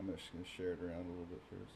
I'm just gonna share it around a little bit first.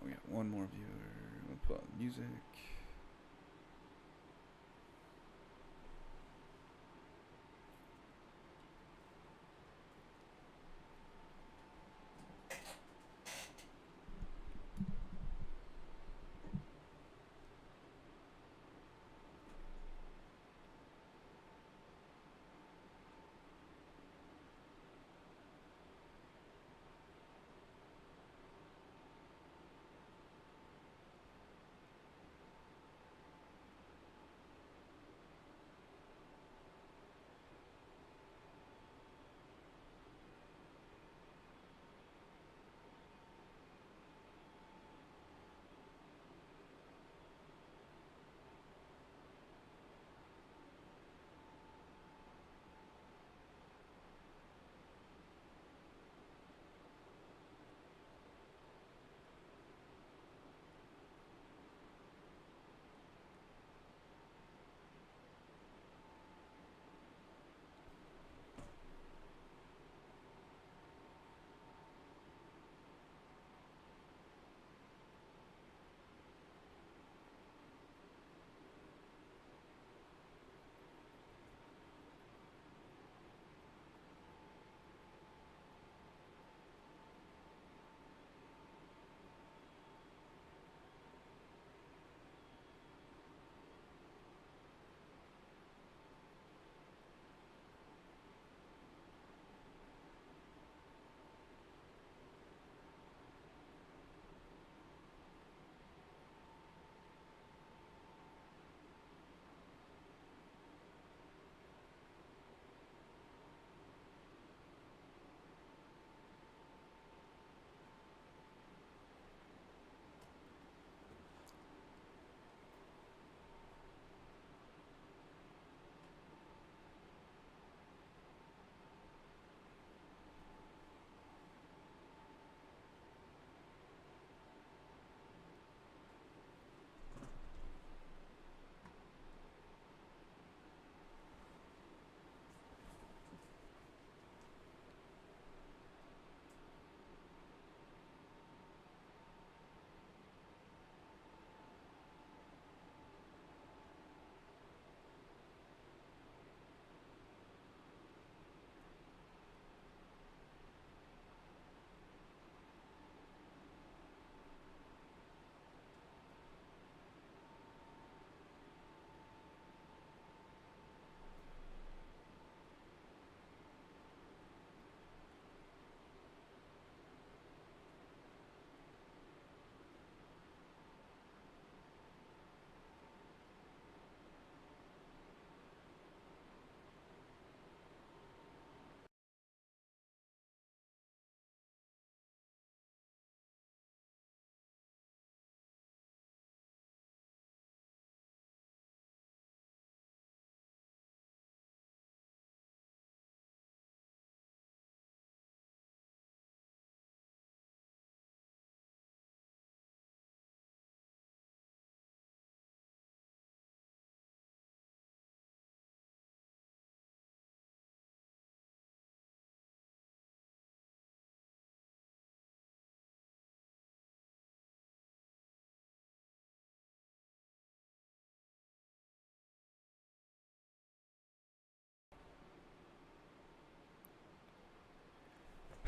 We got one more viewer. We'll put on music.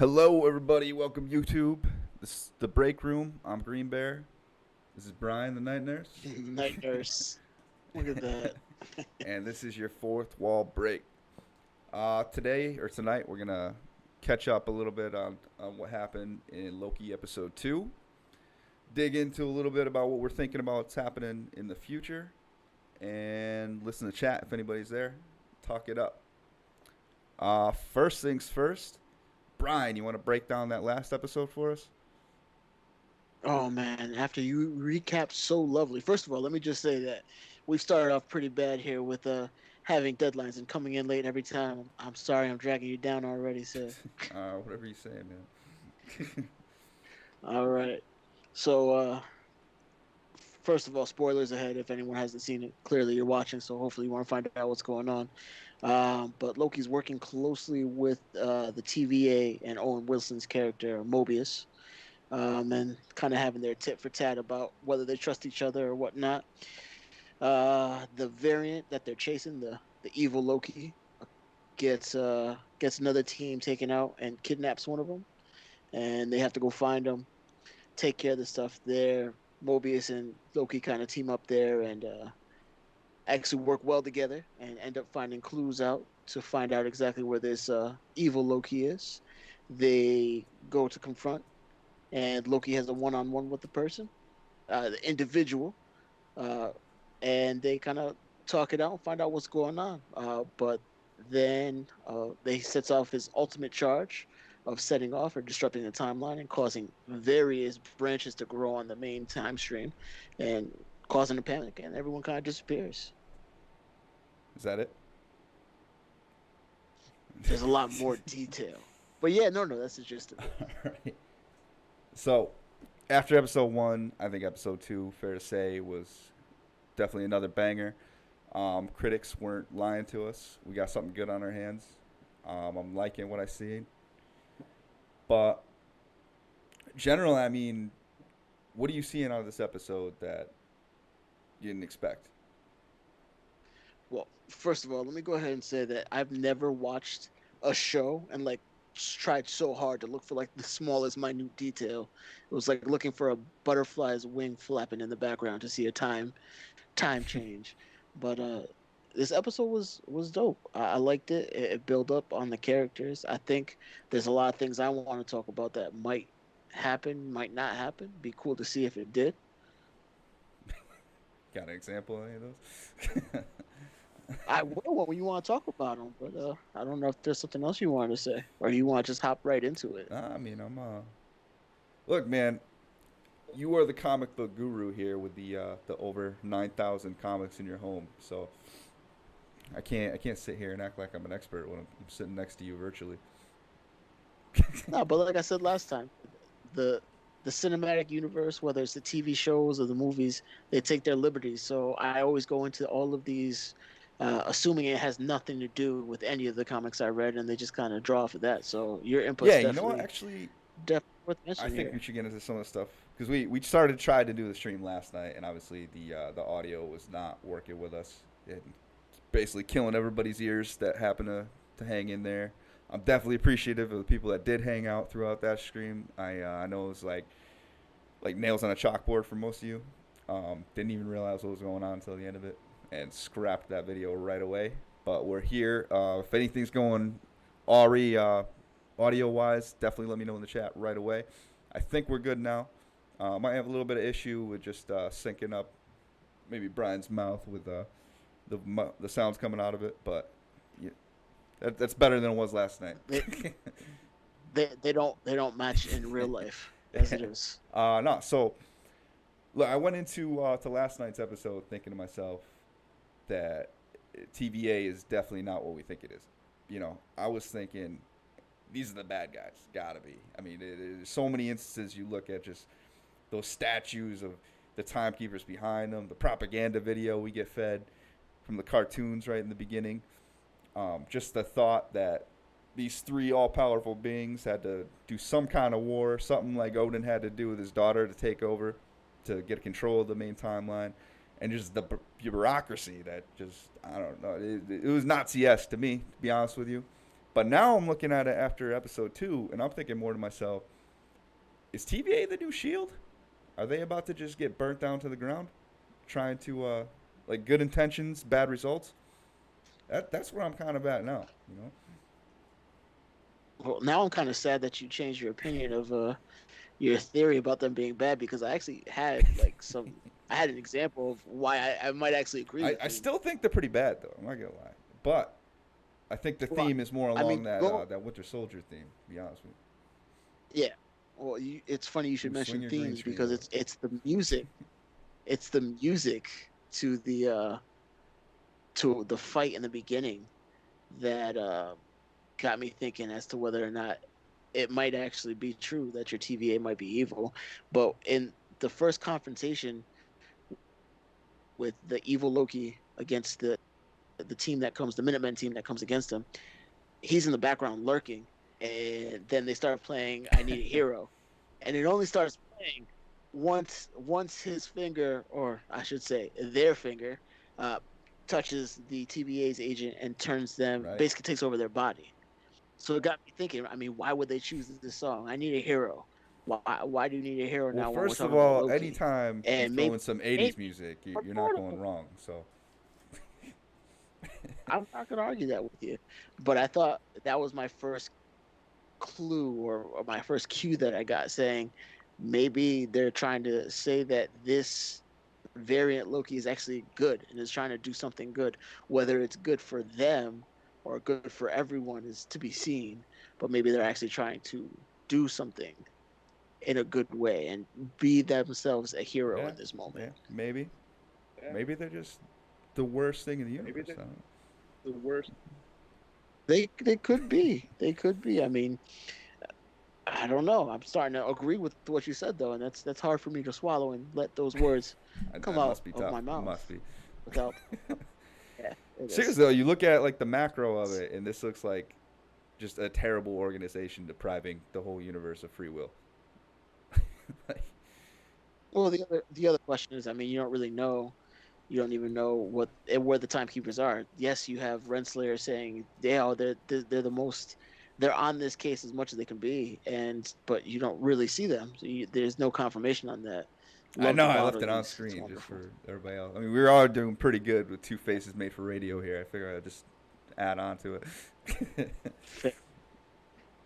Hello, everybody. Welcome, YouTube. This is the break room. I'm Green Bear. This is Brian, the night nurse. Night nurse. Look at that. And this is your fourth wall break. Today or tonight, we're gonna catch up a little bit on what happened in Loki episode 2. Dig into a little bit about what we're thinking about what's happening in the future, and listen to chat if anybody's there. Talk it up. First things first. Brian, you want to break down that last episode for us? Oh man, after you recap so lovely. First of all, let me just say that we've started off pretty bad here with having deadlines and coming in late every time. I'm sorry I'm dragging you down already, sir. Whatever you say, man. All right. So first of all, spoilers ahead if anyone hasn't seen it. Clearly you're watching, so hopefully you want to find out what's going on. But Loki's working closely with the TVA and Owen Wilson's character Mobius, and kind of having their tit for tat about whether they trust each other or whatnot. The variant that they're chasing, the evil Loki, gets another team taken out and kidnaps one of them, and they have to go find them, take care of the stuff there. Mobius and Loki kind of team up there and actually work well together and end up finding clues out to find out exactly where this evil Loki is. They go to confront, and Loki has a one-on-one with the person, the individual, uh, and they kind of talk it out and find out what's going on. But then they sets off his ultimate charge of setting off or disrupting the timeline and causing various branches to grow on the main time stream, and causing a panic, and everyone kind of disappears. Is that it? There's a lot more detail, but yeah, no, that's the gist of it. All right. So, after episode 1, I think episode 2, fair to say, was definitely another banger. Critics weren't lying to us. We got something good on our hands. I'm liking what I see. But, generally, I mean, what are you seeing out of this episode that you didn't expect? Well, first of all, let me go ahead and say that I've never watched a show and like tried so hard to look for like the smallest minute detail. It was like looking for a butterfly's wing flapping in the background to see a time change. But this episode was dope. I liked it. It built up on the characters. I think there's a lot of things I want to talk about that might happen, might not happen. Be cool to see if it did. Got an example of any of those? I will when you want to talk about them, but I don't know if there's something else you want to say, or you want to just hop right into it. I mean, look, man, you are the comic book guru here with the over 9,000 comics in your home. So I can't sit here and act like I'm an expert when I'm sitting next to you virtually. No, but like I said last time, the the cinematic universe, whether it's the TV shows or the movies, they take their liberties. So I always go into all of these, assuming it has nothing to do with any of the comics I read, and they just kind of draw for that. So your input's Yeah, you know what? definitely Actually, worth I mentioning think we here. should get into some of the stuff because we started trying to do the stream last night, and obviously the audio was not working with us. It's basically killing everybody's ears that happen to hang in there. I'm definitely appreciative of the people that did hang out throughout that stream. I know it was like nails on a chalkboard for most of you. Didn't even realize what was going on until the end of it, and scrapped that video right away. But we're here. If anything's going Ari audio wise, definitely let me know in the chat right away. I think we're good now. Might have a little bit of issue with just syncing up maybe Brian's mouth with the sounds coming out of it, but yeah, that's better than it was last night. They they don't match in real life as it is. No, so look, I went into to last night's episode thinking to myself that TVA is definitely not what we think it is. You know, I was thinking these are the bad guys, gotta be. I mean, there's so many instances you look at just those statues of the timekeepers behind them, the propaganda video we get fed from the cartoons right in the beginning. Just the thought that these three all-powerful beings had to do some kind of war, something like Odin had to do with his daughter to take over, to get control of the main timeline, and just the bureaucracy that just I don't know. It was Nazi-esque to me, to be honest with you. But now I'm looking at it after episode 2, and I'm thinking more to myself: is TVA the new Shield? Are they about to just get burnt down to the ground, trying to like good intentions, bad results? That's where I'm kind of at now. You know? Well, now I'm kind of sad that you changed your opinion of your theory about them being bad because I actually had like some. I had an example of why I might actually agree I, with I you. still think they're pretty bad though. I'm not gonna lie, but I think the Well, theme is more I along mean, go that Winter Soldier theme. To be honest with yeah. Well, it's funny you you, should Ooh, swing mention your green themes screen because logo. it's the music. It's the music to the fight in the beginning that got me thinking as to whether or not it might actually be true that your TVA might be evil. But in the first confrontation with the evil Loki against the team that comes, the Minutemen team that comes against him, he's in the background lurking, and then they start playing "I Need a Hero," and it only starts playing once his finger, or I should say, their finger, uh, touches the TVA's agent and turns them Right. basically takes over their body. So it got me thinking. I mean, why would they choose this song? I need a hero. Why do you need a hero Well, now when we're first of talking about all, Loki? anytime you And throw in some '80s maybe music, for you're not part of going it. wrong. So I'm not gonna argue that with you, but I thought that was my first clue or my first cue that I got saying maybe they're trying to say that this variant Loki is actually good and is trying to do something good. Whether it's good for them or good for everyone is to be seen, but maybe they're actually trying to do something in a good way and be themselves a hero yeah, in this moment. yeah, maybe, maybe they're just the worst thing in the universe. I don't know. The worst. They could be. They could be. I mean, I don't know. I'm starting to agree with what you said though, and that's hard for me to swallow and let those words come That out must be of tough. my It mouth must be. without. Yeah, it is. Seriously though, you look at like the macro of it, and this looks like just a terrible organization depriving the whole universe of free will. Like, Well, the other question is, I mean, you don't really know. You don't even know where the timekeepers are. Yes, you have Renslayer saying, "Yeah, they're the most. They're on this case as much as they can be," and but you don't really see them. So there's no confirmation on that. I Love know the I model left it on use. It's screen just wonderful. for everybody else. I mean, we were all doing pretty good with two faces made for radio here. I figure I'd just add on to it. Fair,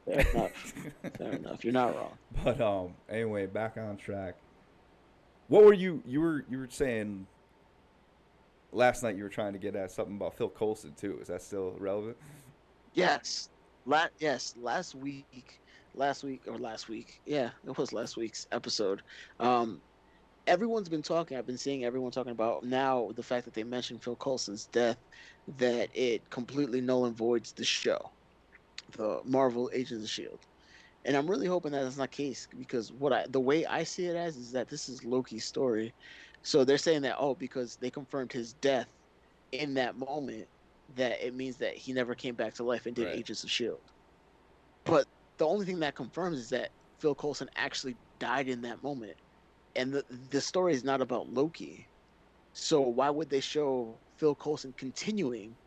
fair enough. Fair enough. You're not wrong. But anyway, back on track. What were you were saying last night? You were trying to get at something about Phil Coulson too. Is that still relevant? Yes. Yes, last week. Yeah, it was last week's episode. Um, everyone's been talking. I've been seeing everyone talking about now the fact that they mentioned Phil Coulson's death, that it completely null and voids the show, the Marvel Agents of Shield. And I'm really hoping that that's not the case because the way I see it as is that this is Loki's story. So they're saying that because they confirmed his death in that moment, that it means that he never came back to life and did Right. Agents of Shield. But the only thing that confirms is that Phil Coulson actually died in that moment, and the story is not about Loki. So why would they show Phil Coulson continuing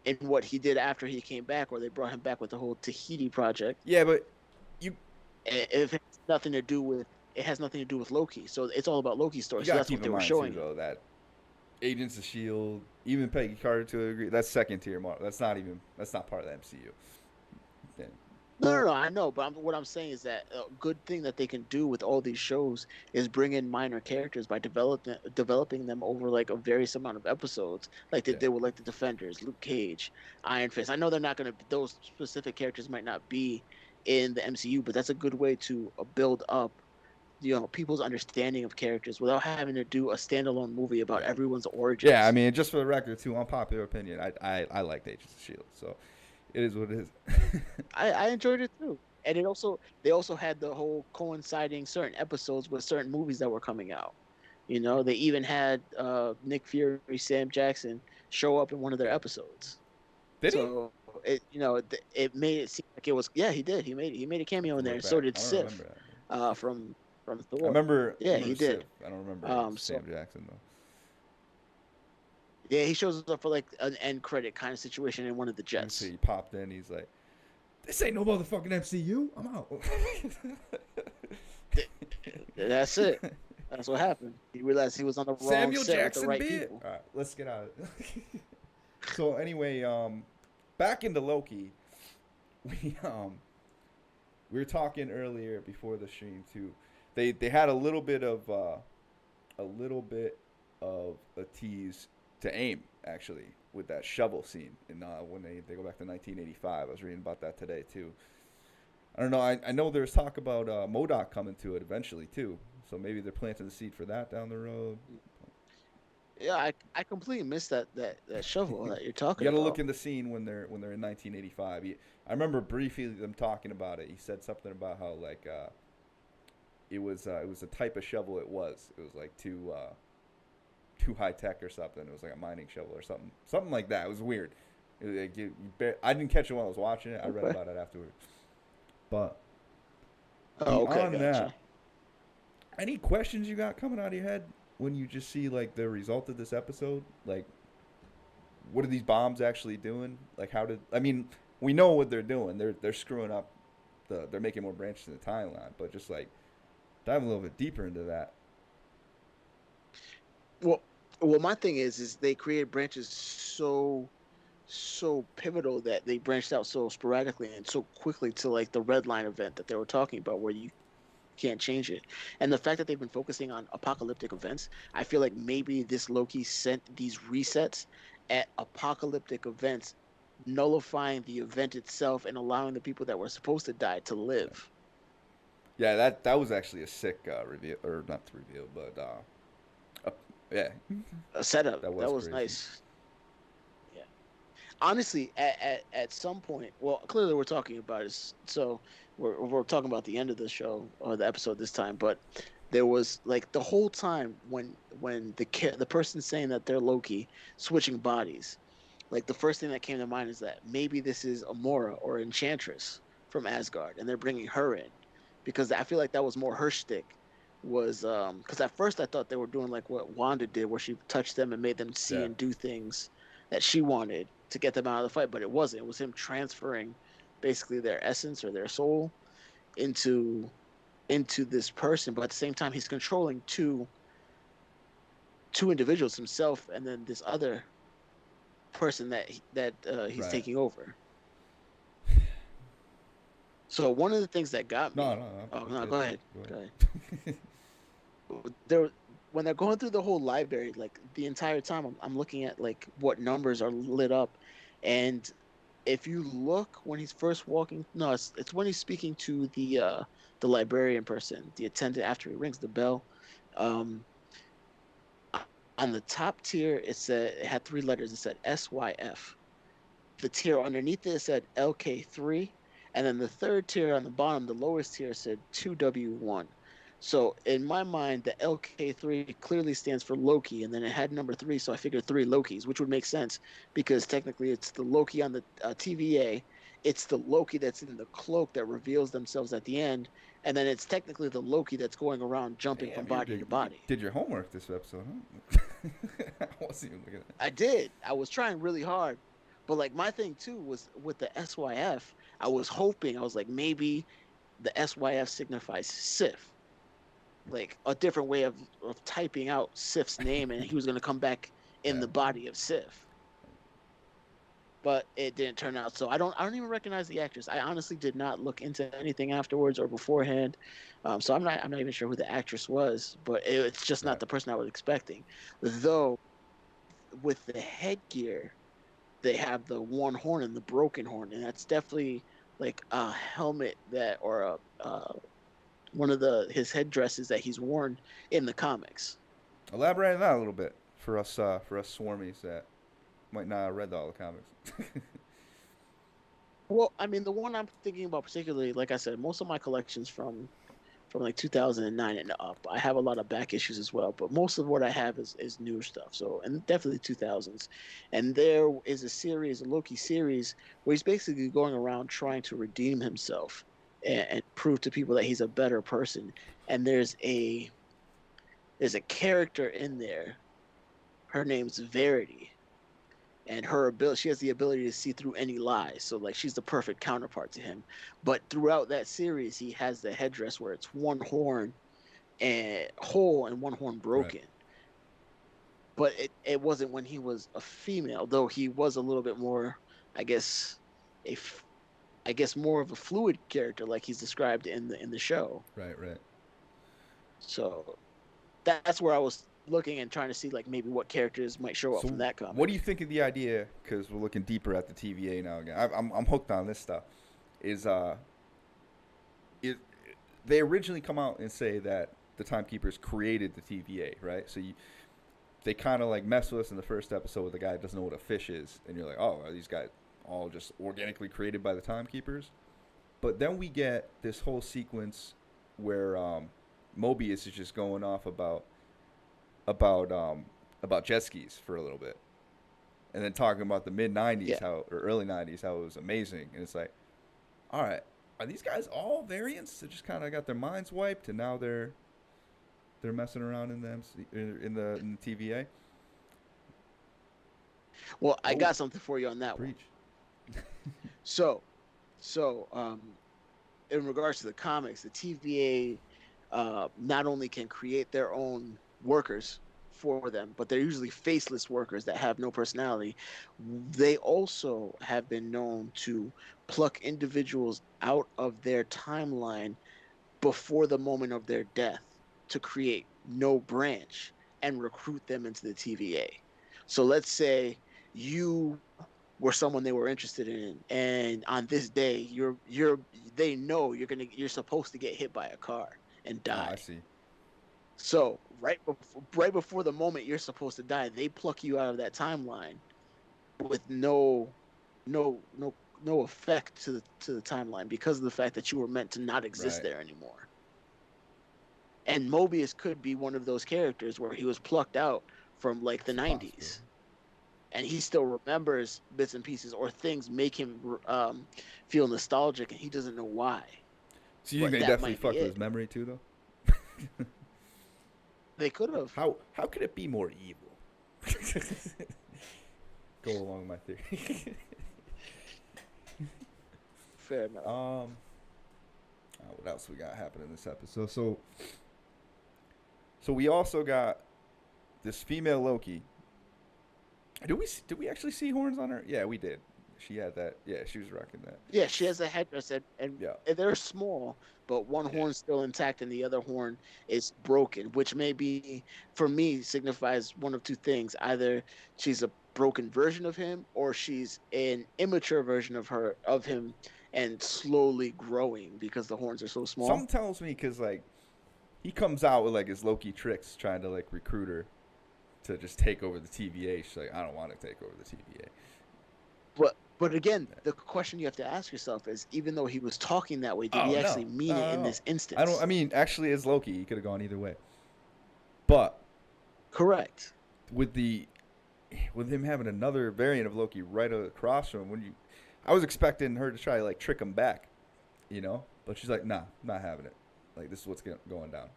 in what he did after he came back, or they brought him back with the whole Tahiti project? Yeah, but you If it has nothing to do with it has nothing to do with Loki. So it's all about Loki's story. you So gotta that's keep what in they were mind too showing him. though that Agents of Shield, even Peggy Carter to a degree, that's second tier Marvel. That's not part of the MCU. Then No. I know, but what I'm saying is that a good thing that they can do with all these shows is bring in minor characters by developing them over like a various amount of episodes, like they yeah, did with like the Defenders, Luke Cage, Iron Fist. I know they're not gonna those specific characters might not be in the MCU, but that's a good way to build up people's understanding of characters without having to do a standalone movie about yeah, everyone's yeah. I origins. mean, just for the record too, unpopular opinion, I liked Agents of Shield, so it is what it is. I enjoyed it too. And they also had the whole coinciding certain episodes with certain movies that were coming out. They even had Nick Fury, Sam Jackson show up in one of their Yeah, episodes. did he? It made it seem like it was yeah, he did. He made a I have cameo to in there, look and so back. did I don't Sif remember that. from I Thor. remember I Yeah, remember he Civ. did. I don't remember So Sam Jackson though. Yeah, he shows up for like an end credit kind of situation in one of the You see, jets. he popped in. He's like, "This ain't no motherfucking MCU. I'm out." That's it. That's what happened. He realized he was on the wrong Samuel set with the Jackson right bit. people. All right, let's get out of it. So anyway, back into Loki. We um we were talking earlier before the stream too. They had a little bit of a tease to AIM actually with that shovel scene in when they go back to 1985. I was reading about that today too. I don't know. I know there's talk about Modoc coming to it eventually too. So maybe they're planting the seed for that down the road. Yeah, I completely missed that shovel that you're You talking got to look about. in the scene when they're in 1985. I remember briefly them talking about it. He said something about how like it was a type of shovel. It was like too high tech or something. It was like a mining shovel or something like that. It was weird. I didn't catch it while I was watching it. I read Okay. about it afterwards. But Oh, okay, beyond that, gotcha. any questions you got coming out of your head when you just see like the result of this episode? Like, what are these bombs actually doing? Like, how did I mean? We know what they're doing. They're screwing up. They're making more branches in the timeline. But just like dive a little bit deeper into that. Well, well, my thing is they created branches so pivotal that they branched out so sporadically and so quickly to like the red line event that they were talking about, where you can't change it. And the fact that they've been focusing on apocalyptic events, I feel like maybe this Loki sent these resets at apocalyptic events, nullifying the event itself and allowing the people that were supposed to die to live. Yeah, that was actually a sick reveal, or not the reveal, but uh, yeah, A setup that that was was crazy. nice. Yeah. Honestly, at some point, well, clearly we're talking about is so we're talking about the end of the show or the episode this time, but there was like the whole time when the person saying that they're Loki switching bodies, like the first thing that came to mind is that maybe this is Amora or Enchantress from Asgard, and they're bringing her in because I feel like that was more her shtick. Was because at first I thought they were doing like what Wanda did, where she touched them and made them see Yeah, and do things that she wanted to get them out of the fight, but it wasn't. It was him transferring basically their essence or their soul into this person, but at the same time he's controlling two individuals, himself and then this other person that he's right. taking over. So one of the things that got No, me, no, no. oh no, Okay, go ahead, go go ahead. ahead. There, when they're going through the whole library, like the entire time, I'm looking at like what numbers are lit up, and if you look when he's first walking, no, it's when he's speaking to the librarian person, the attendant after he rings the bell. Um, on the top tier, it had three letters. It said SYF. The tier underneath it said LK3, and then the third tier on the bottom, the lowest tier said 2W1. So in my mind, the LK3 clearly stands for Loki, and then it had number three, so I figured three Lokis, which would make sense because technically it's the Loki on the TVA, it's the Loki that's in the cloak that reveals themselves at the end, and then it's technically the Loki that's going around jumping from Damn, you body to did you body. did your homework this episode, huh? I wasn't even looking at that. I did. I was trying really hard. But like my thing too was with the SYF, I was hoping, I was like, maybe the SYF signifies Sif, like a different way of typing out Sif's name, and he was gonna come back in Yeah. the body of Sif. But it didn't turn out. So I don't even recognize the actress. I honestly did not look into anything afterwards or beforehand. So I'm not even sure who the actress was, but it's just not Right. the person I was expecting. Though with the headgear, they have the one horn and the broken horn, and that's definitely like a helmet that or a one of the his headdresses that he's worn in the comics. Elaborate on that a little bit for us swarmies that might not have read all the comics. Well, I mean, the one I'm thinking about particularly, like I said, most of my collections from like 2009 and up. I have a lot of back issues as well, but most of what I have is newer stuff. So, and definitely 2000s. And there is a series, a Loki series, where he's basically going around trying to redeem himself and prove to people that he's a better person. And there's a character in there. Her name's Verity. and her ability, she has the ability to see through any lies. So like she's the perfect counterpart to him. But throughout that series, he has the headdress where it's one horn and whole and one horn Right. broken. But it wasn't when he was a female, though he was a little bit more, I guess, a I guess more of a fluid character, like he's described in the show. Right. Right. So that's where I was looking and trying to see like maybe what characters might show up from So, that what do you comic. think of the idea? Because we're looking deeper at the TVA now again. I'm hooked on this stuff. Is it they originally come out and say that the timekeepers created the TVA, right? So they kind of like mess with us in the first episode with the guy that doesn't know what a fish is, and you're like, oh, are these guys all just organically created by the timekeepers? But then we get this whole sequence where Mobius is just going off about about jet skis for a little bit, and then talking about the mid '90s Yeah. how or early '90s how it was amazing, and it's like, all right, are these guys all variants that just kind of got their minds wiped and now they're messing around in the TVA? Well, I Oh, got something for you on that one. preach. So, so in regards to the comics, the TVA not only can create their own workers for them, but they're usually faceless workers that have no personality. They also have been known to pluck individuals out of their timeline before the moment of their death to create no branch and recruit them into the TVA. So let's say you were someone they were interested in, and on this day you're they know you're supposed to get hit by a car and Oh, I die. see. So right before the moment you're supposed to die, they pluck you out of that timeline with no effect to the timeline because of the fact that you were meant to not exist Right. there anymore. And Mobius could be one of those characters where he was plucked out from like the It's a possibility. 90s and he still remembers bits and pieces or things make him feel nostalgic and he doesn't know why. So you think But they that definitely might be fucked with his it. memory too, though? They could have. How could it be more evil? Go along with my theory. Fair enough. What else we got happening in this episode? So we also got this female Loki. Did we actually see horns on her? Yeah, we did. She had that. Yeah, she was rocking that. Yeah, she has a headdress Yeah. and they're small, but one Yeah. horn's still intact and the other horn is broken, which may be, for me, signifies one of two things. Either she's a broken version of him or she's an immature version of him and slowly growing because the horns are so Something small. tells me because like he comes out with like his Loki tricks, trying to like recruit her to just take over the TVA. She's like, I don't want to take over the TVA. But again, the question you have to ask yourself is even though he was talking that way, did Oh he no, actually mean it no, in no. this I don't. I instance? mean, actually, as Loki, he could have gone either way. But Correct. with the with him having another variant of Loki right across from him, I was expecting her to try to like trick him back, but she's like, nah, not having it. Like this is what's going down.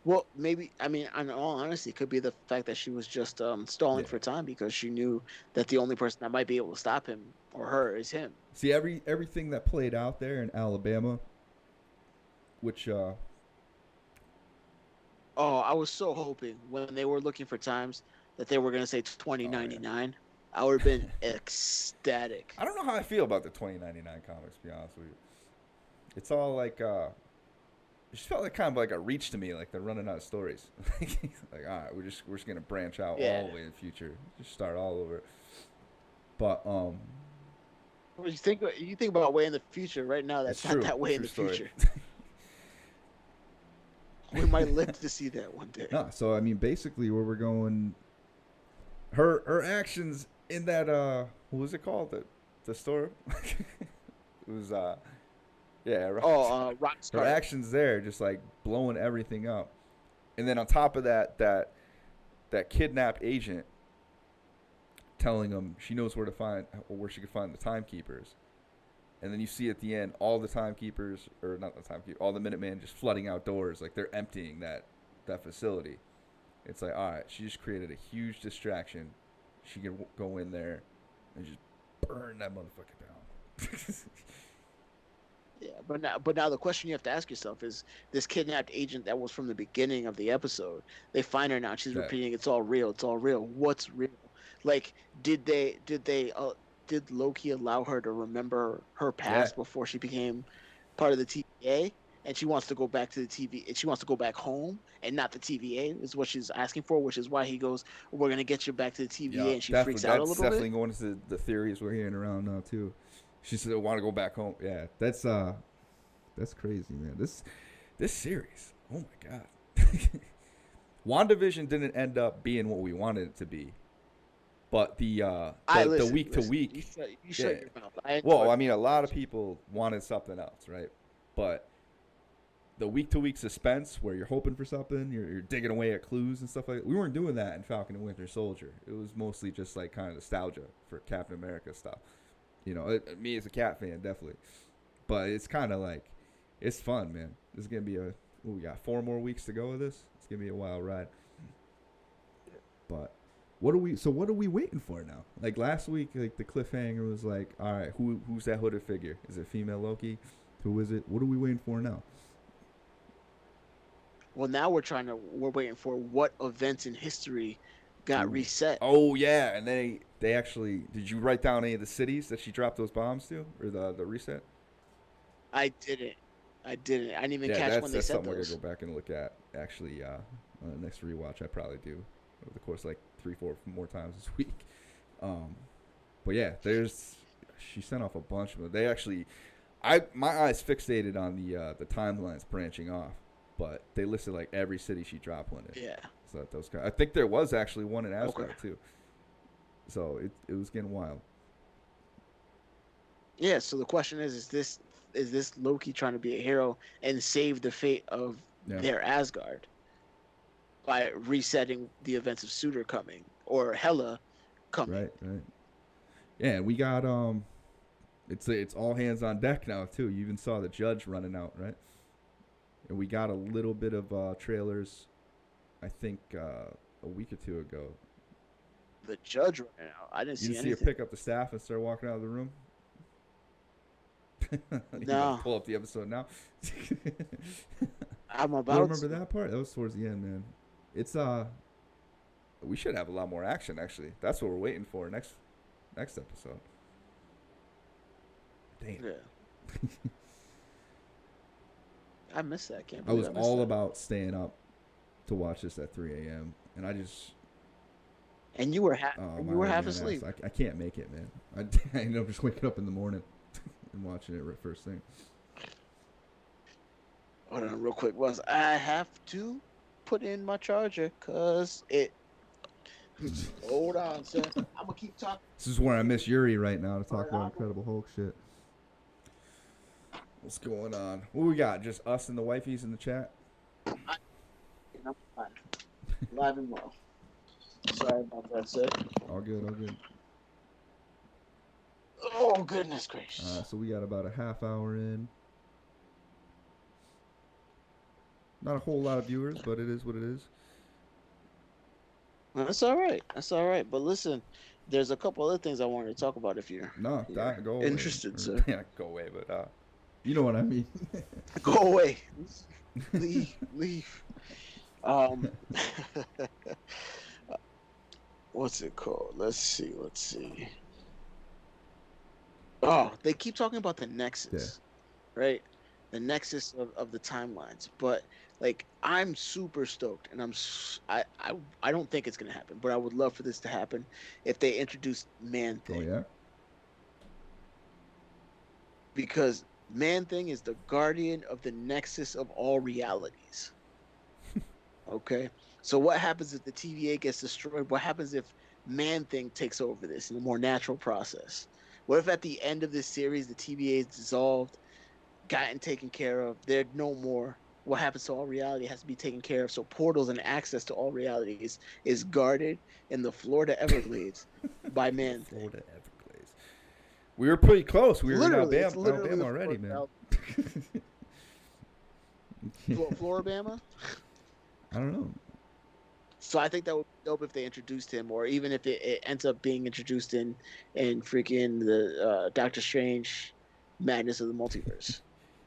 Well, maybe I mean, in all honesty, it could be the fact that she was just stalling Yeah. for time because she knew that the only person that might be able to stop him or her is him. See everything that played out there in Alabama, which Oh, I was so hoping when they were looking for times that they were gonna say oh yeah, 2099. I would have been ecstatic. I don't know how I feel about the 2099 comics. To be honest with you, it's all like it just felt like kind of like a reach to me, like they're running out of stories. Like, all right, we're just gonna branch out Yeah. all the way in the future, just start all over. But When you think about way in the future. Right now, it's that's not true, that way in true the story. future. We might live to see that one day. No, so I mean, basically, where we're going, her actions in that what was it called, the store? It was yeah, Oh, Rock her Start. actions there, just like blowing everything up, and then on top of that kidnapped agent telling him she knows where she could find the timekeepers. And then you see at the end all the timekeepers, or not the timekeepers, all the Minutemen just flooding outdoors, like they're emptying that facility. It's like, all right, she just created a huge distraction. She can go in there and just burn that motherfucker down. Yeah, but now the question you have to ask yourself is this kidnapped agent that was from the beginning of the episode. They find her now. She's That repeating, "It's all real. It's all real. What's real?" Like, did Loki allow her to remember her yeah, past before she became part of the TVA? And she wants to go back to the TV. And she wants to go back home and not the TVA is what she's asking for, which is why he goes, "We're gonna get you back to the yeah, TVA," and she freaks definitely. out a That's little bit. definitely going into the theories we're hearing around now too. She said, "I want to go back home." Yeah, that's crazy, man. This series, oh my god. WandaVision didn't end up being what we wanted it to be, but I the listen, week to listen. You week, shut, you yeah. shut your mouth. I Well, enjoyed I mean, a lot of WandaVision. people wanted something else, right? But the week to week suspense, where you're hoping for something, you're digging away at clues and stuff like that. We weren't doing that in Falcon and Winter Soldier. It was mostly just like kind of nostalgia for Captain America stuff. Me as a Cap fan, definitely. But it's kind of like, it's fun, man. This is gonna be we got 4 more weeks to go with this. It's gonna be a wild ride. But what are we waiting for now? Like last week, like the cliffhanger was like, all right, who's that hooded figure? Is it female Loki? Who is it? What are we waiting for now? Well, now we're waiting for what events in history got Ooh. reset. Oh yeah, and they actually, did you write down any of the cities that she dropped those bombs to, or the reset? I didn't. I didn't. I didn't even Yeah, catch when they that's said something we're gonna go those. back and look at. Actually, on the next rewatch, I probably do over the course of like 3, 4 more times this week. Um, but yeah, she sent off a bunch of them. They actually, my eyes fixated on the timelines branching off, but they listed like every city she dropped one in. Yeah. So that those I think there was actually one in Okay. Asgard too. So it was getting wild. Yeah. So the question is this Loki trying to be a hero and save the fate of Yeah. their Asgard by resetting the events of Suter coming or Hela coming? Right. Right. Yeah. And we got it's all hands on deck now too. You even saw the judge running out, right? And we got a little bit of trailers. I think a week or two ago. The judge right now. I didn't You see didn't see her anything. pick up the staff and start walking out of the room. You about to No, pull up the episode now? I'm You don't about remember to. that part? That was towards the end, man. It's we should have a lot more action actually. That's what we're waiting for next episode. Damn. Yeah. I missed that. Can't I believe was I missed all that. about staying up to watch this at 3 a.m. and I just And you were my you were old half man ass. asleep. I can't make it, man. I ended up just waking up in the morning and watching it right first thing. Hold on, real quick. Was I have to put in my charger because it. Hold on, sir. I'm gonna keep talking. This is where I miss Yuri right now to talk about I'm Incredible Hulk shit. What's going on? What we got? Just us and the wifeys in the chat? fine. Live and well. Sorry about that, sir. All good, all good. Oh goodness gracious. So we got about a half hour in. Not a whole lot of viewers, but it is what it is. That's all right. That's all right. But listen, there's a couple other things I wanted to talk about if you're, No, you're go away. interested, sir. Yeah, go away, but you know what I mean. Go away. Leave. Leave. Um, what's it called? Let's see. Oh, they keep talking about the Nexus, right? The Nexus of the timelines. But like, I'm super stoked, and I don't think it's gonna happen, but I would love for this to happen if they introduce Man Oh Thing, yeah. because Man Thing is the guardian of the Nexus of all realities. Okay, so what happens if the TVA gets destroyed? What happens if Man Thing takes over this in a more natural process? What if at the end of this series the TVA is dissolved, gotten taken care of, they're no more? What happens to all reality has to be taken care of. So portals and access to all realities is guarded in the Florida Everglades by Man Thing. Florida Everglades. We were pretty close. We were Literally, in it's literally Alabama the already, man. Floribama? I don't know. So I think that would be dope if they introduced him, or even if it ends up being introduced in freaking the Doctor Strange Madness of the Multiverse.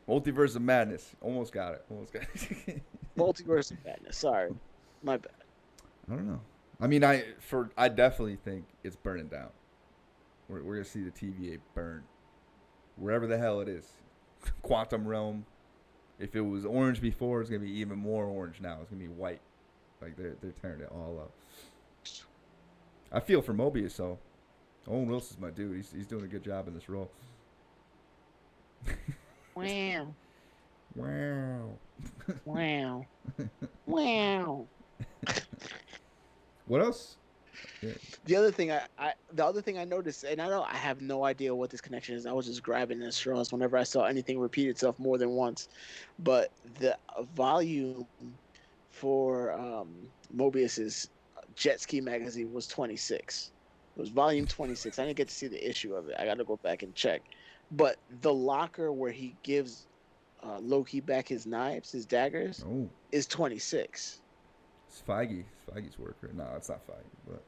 Multiverse of Madness. Almost got it. Almost got it. Multiverse of Madness. Sorry, my bad. I don't know. I mean, I definitely think it's burning down. We're gonna see the TVA burn wherever the hell it is. Quantum realm. If it was orange before, it's gonna be even more orange now. It's gonna be white. Like they're tearing it all up. I feel for Mobius though. Owen Wilson's my dude. He's doing a good job in this role. Wow, Wow. wow, wow. What else? Yeah. The other thing I noticed, and I have no idea what this connection is. I was just grabbing at straws whenever I saw anything repeat itself more than once. But the volume for Mobius's Jet Ski magazine was 26. It was volume 26. I didn't get to see the issue of it. I got to go back and check. But the locker where he gives Loki back his knives, his daggers, Oh, is 26. it's Feige. It's Feige's worker. No, it's not Feige, but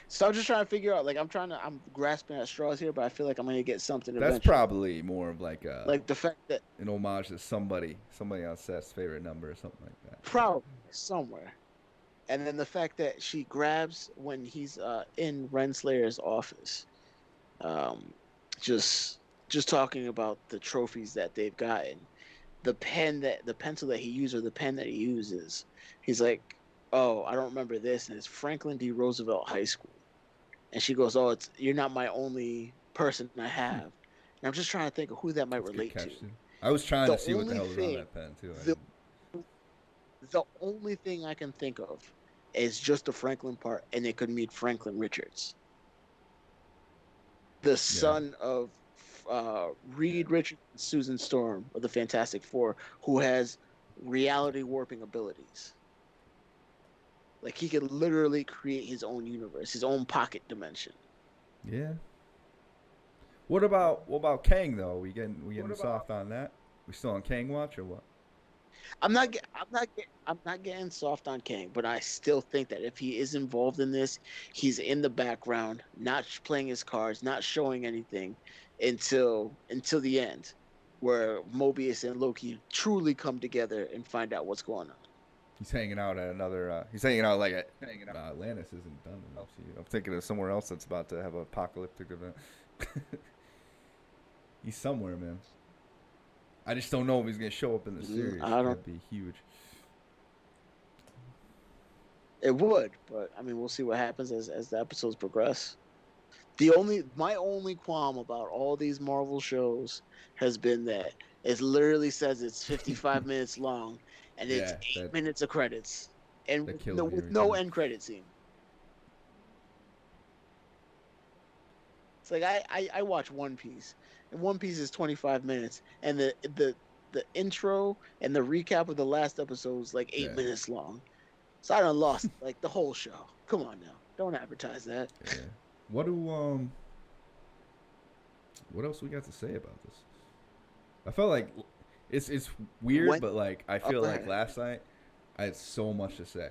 So I'm just trying to figure out. Like I'm grasping at straws here, but I feel like I'm gonna get something that's eventually. probably more of like Like the fact that an homage to somebody on set's favorite number or something like that. probably somewhere, and then the fact that she grabs when he's in Renslayer's office, um, just just talking about the trophies that they've gotten, the pencil that he used or the pen that he uses, he's like, oh, I don't remember this, and it's Franklin D. Roosevelt High School. And she goes, "Oh, it's you're not my only person I Hmm. have." And I'm just trying to think of who that might That's a good relate catch to. too. I was trying The to see what the only hell was on thing, that pen too. I the didn't. the only thing I can think of is just the Franklin part, and it could mean Franklin Richards, the Yeah. son of Reed Richards and Susan Storm of the Fantastic Four, who has reality warping abilities. Like he could literally create his own universe, his own pocket dimension. Yeah. What about Kang though? We getting soft on that? We still on Kang watch or what? I'm not getting soft on Kang, but I still think that if he is involved in this, he's in the background, not playing his cards, not showing anything until the end, where Mobius and Loki truly come together and find out what's going on. He's hanging out at another. He's hanging out like at. Atlantis isn't done in the MCU. I'm thinking of somewhere else that's about to have an apocalyptic event. He's somewhere, man. I just don't know if he's gonna show up in the series. I don't. That'd be huge. It would, but I mean, we'll see what happens as the episodes progress. My only qualm about all these Marvel shows has been that it literally says it's 55 minutes long and it's Yeah, 8 minutes of credits and that kills me with every no time. end credit scene. It's like I watch One Piece, and One Piece is 25 minutes, and the intro and the recap of the last episode is like eight Yeah, minutes long. So I done lost like the whole show. Come on now, don't advertise that. yeah. What do What else we got to say about this? I felt like it's weird, When but like I oh, feel go like ahead. last night I had so much to say,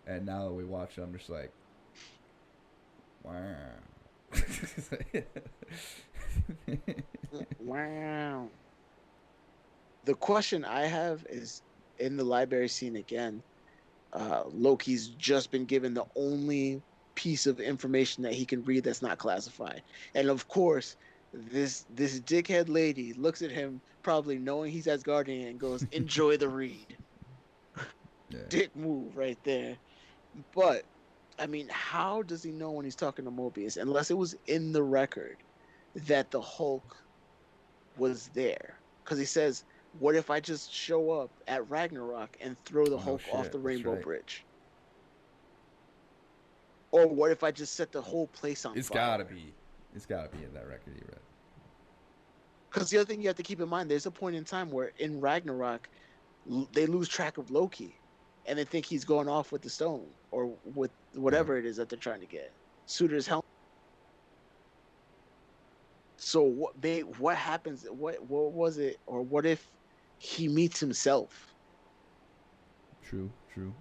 and now that we watch it, I'm just like, wow. Wow. The question I have is in the library scene again. Loki's just been given the only piece of information that he can read that's not classified, and of course, this dickhead lady looks at him, probably knowing he's Asgardian, and goes, "Enjoy the read." Yeah, Dick move right there. But I mean, how does he know when he's talking to Mobius unless it was in the record that the Hulk was there? Because he says, "What if I just show up at Ragnarok and throw the oh no Hulk off shit, the that's Rainbow right. Bridge?" Or what if I just set the whole place on It's gotta fire? be, it's gotta be in that record you read. Because the other thing you have to keep in mind, there's a point in time where in Ragnarok, they lose track of Loki and they think he's going off with the stone or with Yeah, whatever it is that they're trying to get. Suitor's helmet. So what happens? What was it? Or what if he meets himself? True. True.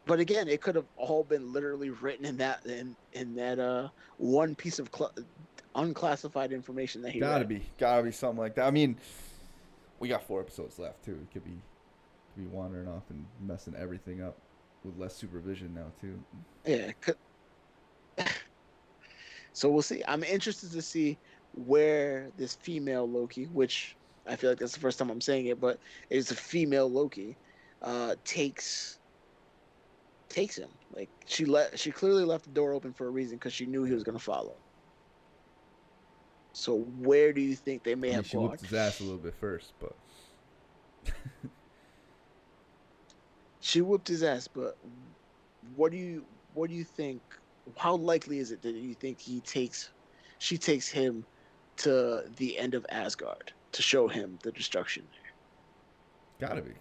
But again, it could have all been literally written in that one piece of unclassified information that he read. Gotta be something like that. I mean, we got 4 episodes left too. It could be wandering off and messing everything up with less supervision now too. Yeah. So we'll see. I'm interested to see where this female Loki, which I feel like that's the first time I'm saying it, but it's a female Loki, takes him. Like she clearly left the door open for a reason because she knew he Yeah. was gonna follow. So where do you think they may I mean, have she gone? whooped his ass a little bit first, but She whooped his ass, but what do you think? How likely is it that you think she takes him to the end of Asgard to show him the destruction gotta be.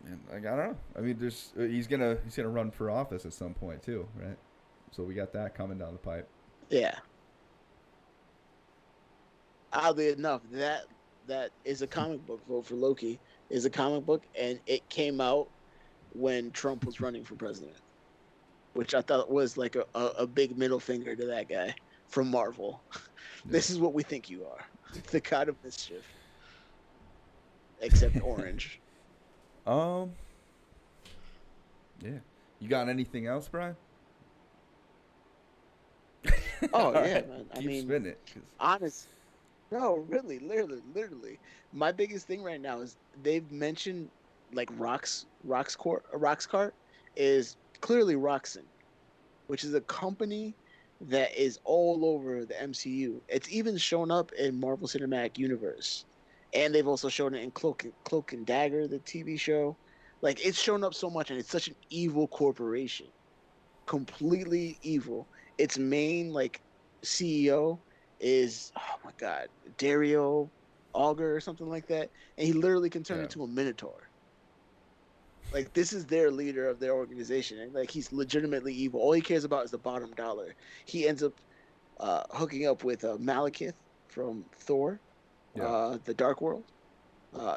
And like I don't know. I mean, there's he's gonna run for office at some point too, right? So we got that coming down the pipe. there? Yeah. Oddly enough, that is a comic book. Vote for Loki is a comic book, and it came out when Trump was running for president, which I thought was like a big middle finger to that guy from Marvel. Yeah. This is what we think you are, the god of mischief, except orange. Um. Yeah. You got anything else, Brian? Oh All yeah, right. man. I Keep mean, spinning it. 'Cause honest. No, really, literally. My biggest thing right now is they've mentioned like Rocks Cart is clearly Roxxon, which is a company that is all over the MCU. It's even shown up in Marvel Cinematic Universe, and they've also shown it in Cloak and Dagger, the TV show. Like it's shown up so much, and it's such an evil corporation, completely evil. Its main like CEO is, oh my god, Dario Auger or something like that, and he literally can turn yeah. into a minotaur. Like this is their leader of their organization, and like he's legitimately evil. All he cares about is the bottom dollar. He ends up hooking up with Malekith from Thor, Yeah. the Dark World,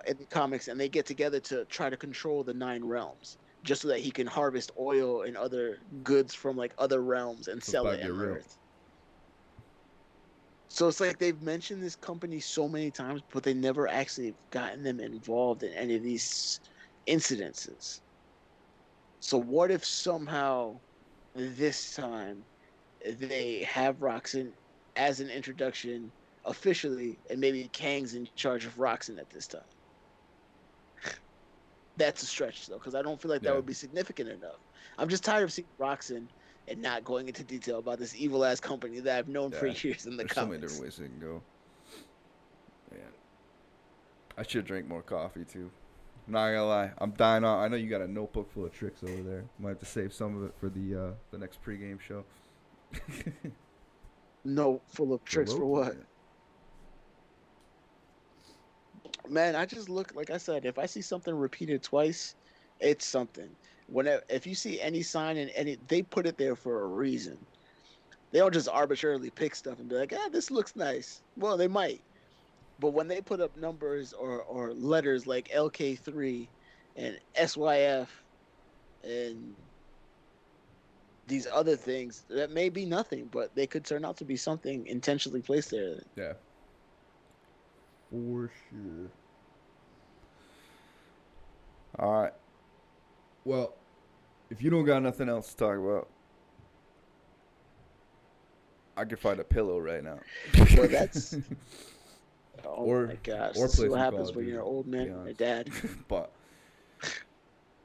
in the comics, and they get together to try to control the Nine Realms, just so that he can harvest oil and other goods from like other realms and So it's sell about it to get on real. Earth. So it's like they've mentioned this company so many times, but they never actually gotten them involved in any of these incidences. So what if somehow this time they have Roxanne as an introduction officially, and maybe Kang's in charge of Roxanne at this time? That's a stretch though, because I don't feel like that Yeah. would be significant enough. I'm just tired of seeing Roxanne and not going into detail about this evil ass company that I've known for Yeah. years in the There's so many different comics. ways it can go. Man, I should drink more coffee too. I'm not gonna lie, I'm dying on. I know you got a notebook full of tricks over there. Might have to save some of it for the next pregame show. No, full of For tricks for Loki, what? Man, I just look like I said. If I see something repeated twice, it's something. Whenever if you see any sign in any, they put it there for a reason. They don't just arbitrarily pick stuff and be like, "Ah, this looks nice." Well, they might, but when they put up numbers or letters like LK3 and SYF and these other things, that may be nothing, but they could turn out to be something intentionally placed there. yeah, for sure. All right. Well, if you don't got nothing else to talk about, I could find a pillow right now. Well, that's oh or my gosh, or this is play what some Call happens of when Duty. you're an old To be man and a honest, dad. but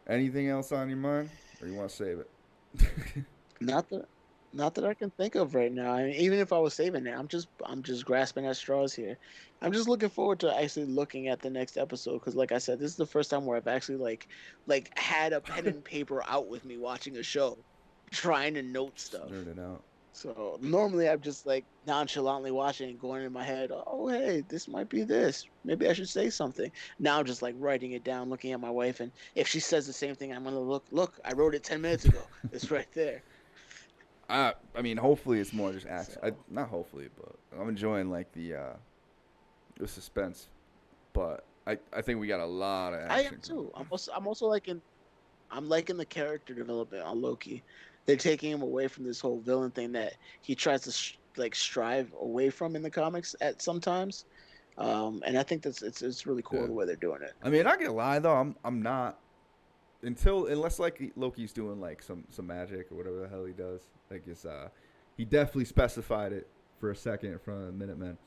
anything else on your mind, or you want to save it? Not that, not that I can think of right now. I mean, even if I was saving it, I'm just grasping at straws here. I'm just looking forward to actually looking at the next episode because, like I said, this is the first time where I've actually like had a pen and paper out with me watching a show, trying to note Just stuff. nerd it out. So normally I'm just like nonchalantly watching and going in my head, oh hey, this might be this. Maybe I should say something. Now I'm just like writing it down, looking at my wife, and if she says the same thing, I'm gonna look, I wrote it 10 minutes ago. It's right there. I mean, hopefully it's more just action. So Not hopefully, but I'm enjoying like the suspense. But I think we got a lot of I am action coming. too. I'm also liking the character development on Loki. They're taking him away from this whole villain thing that he tries to like strive away from in the comics at sometimes. And I think it's really cool Yeah. the way they're doing it. I mean, not gonna lie though, I'm not unless like Loki's doing like some magic or whatever the hell he does. Like it's he definitely specified it for a second in front of the Minutemen.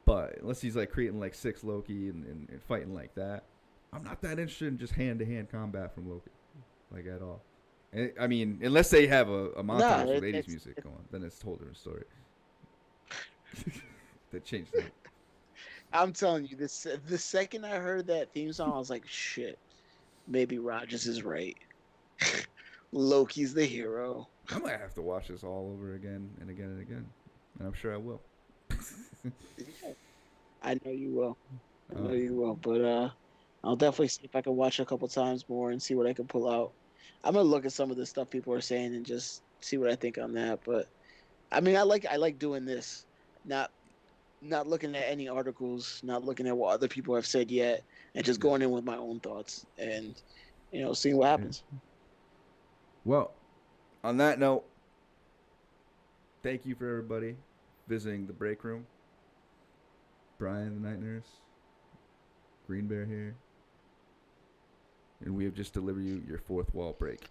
But unless he's like creating like six Loki and fighting like that, I'm not that interested in just hand to hand combat from Loki, like at all. And, I mean, unless they have a Nah, montage with '80s music it's going, then it's a whole different story. They changed that. I'm telling you, this the second I heard that theme song, I was like, shit, maybe Rogers is right. Loki's the hero. I might have to watch this all over again and again and again, and I'm sure I will. Yeah, I know you will. I know uh, you will. But I'll definitely see if I can watch it a couple times more and see what I can pull out. I'm gonna look at some of the stuff people are saying and just see what I think on that. But I mean, I like doing this, not not looking at any articles, not looking at what other people have said yet, and just yeah, going in with my own thoughts and seeing what yeah. happens. Well, on that note, thank you for everybody visiting the break room. Brian, the night nurse, Green Bear here, and we have just delivered you your fourth wall break.